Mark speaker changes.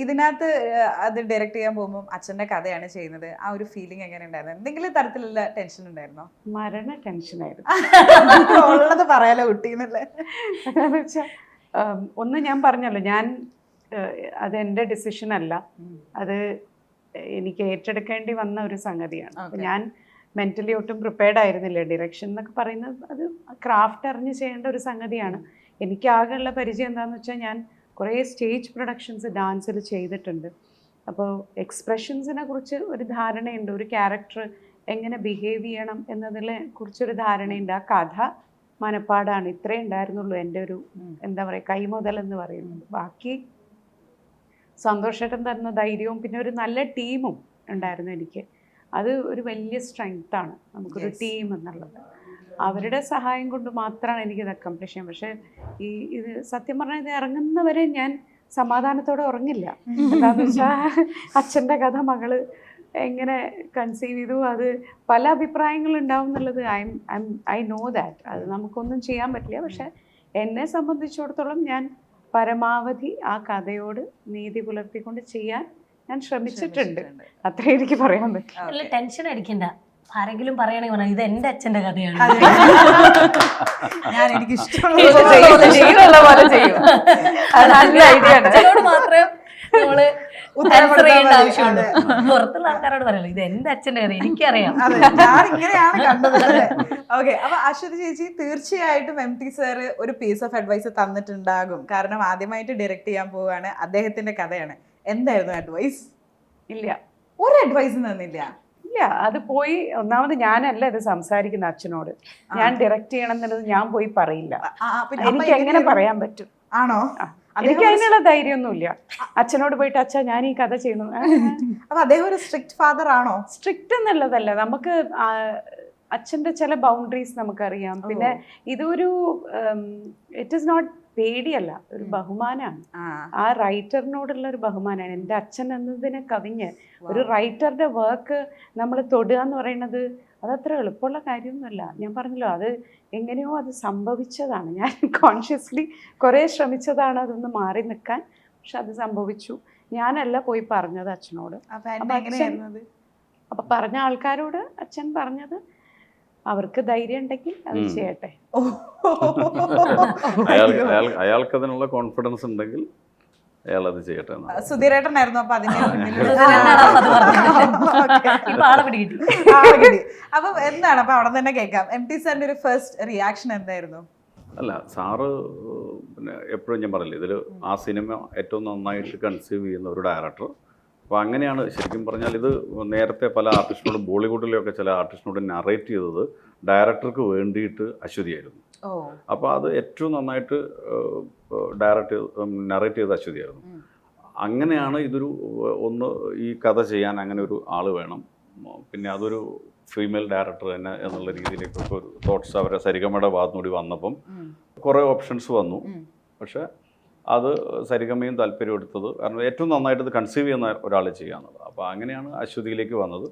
Speaker 1: ഇതിനകത്ത് അത് ഡയറക്റ്റ് ചെയ്യാൻ പോകുമ്പോൾ അച്ഛന്റെ കഥയാണ് ചെയ്യുന്നത്, ആ ഒരു ഫീലിംഗ് എങ്ങനെ ഉണ്ടായിരുന്നു? എന്തെങ്കിലും തരത്തിലുള്ള ടെൻഷൻ ഉണ്ടായിരുന്നോ?
Speaker 2: മരണ ടെൻഷനായിരുന്നു.
Speaker 1: ഉള്ളത് പറയാലോ കുട്ടീന്നല്ലേ.
Speaker 2: എന്താണെന്ന് വെച്ചാൽ ഒന്ന് ഞാൻ പറഞ്ഞല്ലോ, അത് എൻ്റെ ഡിസിഷൻ അല്ല, അത് എനിക്ക് ഏറ്റെടുക്കേണ്ടി വന്ന ഒരു സംഗതിയാണ്. അപ്പം ഞാൻ മെൻ്റലി ഒട്ടും പ്രിപ്പയർഡ് ആയിരുന്നില്ല. ഡിറക്ഷൻ എന്നൊക്കെ പറയുന്നത് അത് ക്രാഫ്റ്റ് അറിഞ്ഞ് ചെയ്യേണ്ട ഒരു സംഗതിയാണ്. എനിക്ക് ആകെയുള്ള പരിചയം എന്താണെന്ന് വെച്ചാൽ ഞാൻ കുറേ സ്റ്റേജ് പ്രൊഡക്ഷൻസ് ഡാൻസിൽ ചെയ്തിട്ടുണ്ട്. അപ്പോൾ എക്സ്പ്രഷൻസിനെ കുറിച്ച് ഒരു ധാരണയുണ്ട്, ഒരു ക്യാരക്ടർ എങ്ങനെ ബിഹേവ് ചെയ്യണം എന്നതിനെ കുറിച്ചൊരു ധാരണയുണ്ട്. ആ കഥ മനപ്പാടാണ്. ഇത്രേ ഉണ്ടായിരുന്നുള്ളൂ എൻ്റെ ഒരു എന്താ പറയുക കൈമുതൽ എന്ന് പറയുന്നത്. ബാക്കി സന്തോഷേട്ടൻ തരുന്ന ധൈര്യവും പിന്നെ ഒരു നല്ല ടീമും ഉണ്ടായിരുന്നു എനിക്ക്. അത് ഒരു വലിയ സ്ട്രെങ്ത്താണ് നമുക്കൊരു ടീം എന്നുള്ളത്. അവരുടെ സഹായം കൊണ്ട് മാത്രമാണ് എനിക്കിത് അക്കംപ്ലിഷ് ചെയ്യാൻ. പക്ഷേ ഇത് സത്യം പറഞ്ഞാൽ ഇത് ഇറങ്ങുന്നവരെ ഞാൻ സമാധാനത്തോടെ ഉറങ്ങില്ല. എന്താണെന്ന് വെച്ചാൽ അച്ഛൻ്റെ കഥ മകള് എങ്ങനെ കൺസീവ് ചെയ്തു, അത് പല അഭിപ്രായങ്ങളുണ്ടാവും എന്നുള്ളത് ഐ നോ ദാറ്റ്. അത് നമുക്കൊന്നും ചെയ്യാൻ പറ്റില്ല. പക്ഷെ എന്നെ സംബന്ധിച്ചിടത്തോളം ഞാൻ പരമാവധി ആ കഥയോട് നീതി പുലർത്തിക്കൊണ്ട് ചെയ്യാൻ ഞാൻ ശ്രമിച്ചിട്ടുണ്ട്. അത്രേ എനിക്ക് പറയാൻ പറ്റും.
Speaker 3: ടെൻഷൻ അടിക്കണ്ട, ആരെങ്കിലും പറയണെങ്കിൽ പറഞ്ഞാൽ ഇത് എൻ്റെ അച്ഛൻ്റെ കഥയാണ്,
Speaker 1: ഞാൻ എനിക്ക്
Speaker 3: അച്ഛനോട് മാത്രമേ നമ്മള് ആൻസർ ചെയ്യേണ്ട ആവശ്യമുള്ളൂ. പുറത്തുള്ള ആൾക്കാരോട് പറയല്ലോ ഇത് എൻ്റെ അച്ഛൻ്റെ കഥ, എനിക്കറിയാം.
Speaker 1: ഇങ്ങനെയാണ് കണ്ടത്. ഓക്കെ, അപ്പൊ അശ്വതി ചേച്ചി തീർച്ചയായിട്ടും MT സാർ ഒരു പീസ് ഓഫ് അഡ്വൈസ് തന്നിട്ടുണ്ടാകും. കാരണം ആദ്യമായിട്ട് ഡയറക്റ്റ് ചെയ്യാൻ പോവുകയാണ്, അദ്ദേഹത്തിന്റെ കഥയാണ്. എന്തായിരുന്നു അഡ്വൈസ്?
Speaker 2: ഇല്ല,
Speaker 1: ഒരു അഡ്വൈസും തന്നില്ല.
Speaker 2: ഇല്ല, അത് പോയി ഒന്നാമത് ഞാനല്ല ഇത് സംസാരിക്കുന്ന അച്ഛനോട്. ഞാൻ ഡയറക്റ്റ് ചെയ്യണം എന്നുള്ളത് ഞാൻ പോയി പറയില്ല. എനിക്ക് എങ്ങനെ പറയാൻ പറ്റും?
Speaker 1: ആണോ?
Speaker 2: എനിക്ക് അതിനുള്ള ധൈര്യമൊന്നുമില്ല. അച്ഛനോട് പോയിട്ട് അച്ഛാ ഞാൻ ഈ കഥ ചെയ്യണു.
Speaker 1: അപ്പൊ അദ്ദേഹം ഒരു സ്ട്രിക്റ്റ് ഫാദർ ആണോ?
Speaker 2: സ്ട്രിക്റ്റ് എന്നുള്ളതല്ല, നമുക്ക് അച്ഛൻ്റെ ചില ബൗണ്ടറീസ് നമുക്കറിയാം. പിന്നെ ഇതൊരു ഇറ്റ് ഈസ് നോട്ട് പേടിയല്ല, ഒരു ബഹുമാനമാണ്. ആ റൈറ്ററിനോടുള്ള ഒരു ബഹുമാനമാണ്. എൻ്റെ അച്ഛൻ എന്നതിനെ കവിഞ്ഞ് ഒരു റൈറ്ററുടെ വർക്ക് നമ്മൾ തൊടുക എന്ന് പറയുന്നത് അതത്ര എളുപ്പമുള്ള കാര്യമൊന്നുമല്ല. ഞാൻ പറഞ്ഞല്ലോ, അത് എങ്ങനെയോ അത് സംഭവിച്ചതാണ്. ഞാൻ കോൺഷ്യസ്ലി കുറേ ശ്രമിച്ചതാണ് അതൊന്ന് മാറി നിൽക്കാൻ. പക്ഷെ അത് സംഭവിച്ചു. ഞാനല്ല പോയി പറഞ്ഞത് അച്ഛനോട്. അപ്പം പറഞ്ഞ ആൾക്കാരോട് അച്ഛൻ പറഞ്ഞത് അവർക്ക് ധൈര്യം ഉണ്ടെങ്കിൽ അത് ചെയ്യട്ടെ.
Speaker 4: അയാൾക്ക് അതിനുള്ള കോൺഫിഡൻസ് ഉണ്ടെങ്കിൽ അയാൾ അത് ചെയ്യട്ടെ.
Speaker 1: സുധീരേട്ടനായിരുന്നു അപ്പൊ അതിന്. അപ്പൊ എന്താണ് അപ്പൊ അവിടെ തന്നെ കേൾക്കാം, MT സാറിന്റെ ഒരു ഫസ്റ്റ് റിയാക്ഷൻ എന്തായിരുന്നു?
Speaker 4: അല്ല, സാറ് പിന്നെ എപ്പോഴും ഞാൻ പറയില്ല, ഇതിൽ ആ സിനിമ ഏറ്റവും നന്നായിട്ട് കൺസീവ് ചെയ്യുന്ന ഒരു ഡയറക്ടർ. അപ്പോൾ അങ്ങനെയാണ് ശരിക്കും പറഞ്ഞാൽ. ഇത് നേരത്തെ പല ആർട്ടിസ്റ്റിനോടും ബോളിവുഡിലൊക്കെ ചില ആർട്ടിസ്റ്റിനോട് നറേറ്റ് ചെയ്തത് ഡയറക്ടർക്ക് വേണ്ടിയിട്ട് അശ്വതിയായിരുന്നു. അപ്പോൾ അത് ഏറ്റവും നന്നായിട്ട് നറേറ്റ് ചെയ്ത അശ്വതിയായിരുന്നു. അങ്ങനെയാണ് ഇതൊരു ഈ കഥ ചെയ്യാൻ അങ്ങനെ ഒരു ആൾ വേണം. പിന്നെ അതൊരു ഫീമെയിൽ ഡയറക്ടർ തന്നെ എന്നുള്ള രീതിയിലേക്കൊക്കെ ഒരു തോട്ട്സ് അവരെ സരിഗമയുടെ ഭാഗത്തുകൂടി വന്നപ്പം കുറേ ഓപ്ഷൻസ് വന്നു. പക്ഷേ അത് സരിഗമയും താല്പര്യം എടുത്തത് കാരണം ഏറ്റവും നന്നായിട്ട് ഇത് കൺസീവ് ചെയ്യുന്ന ഒരാൾ ചെയ്യാന്നുള്ളത്. അപ്പോൾ അങ്ങനെയാണ് അശ്വതിയിലേക്ക് വന്നത്.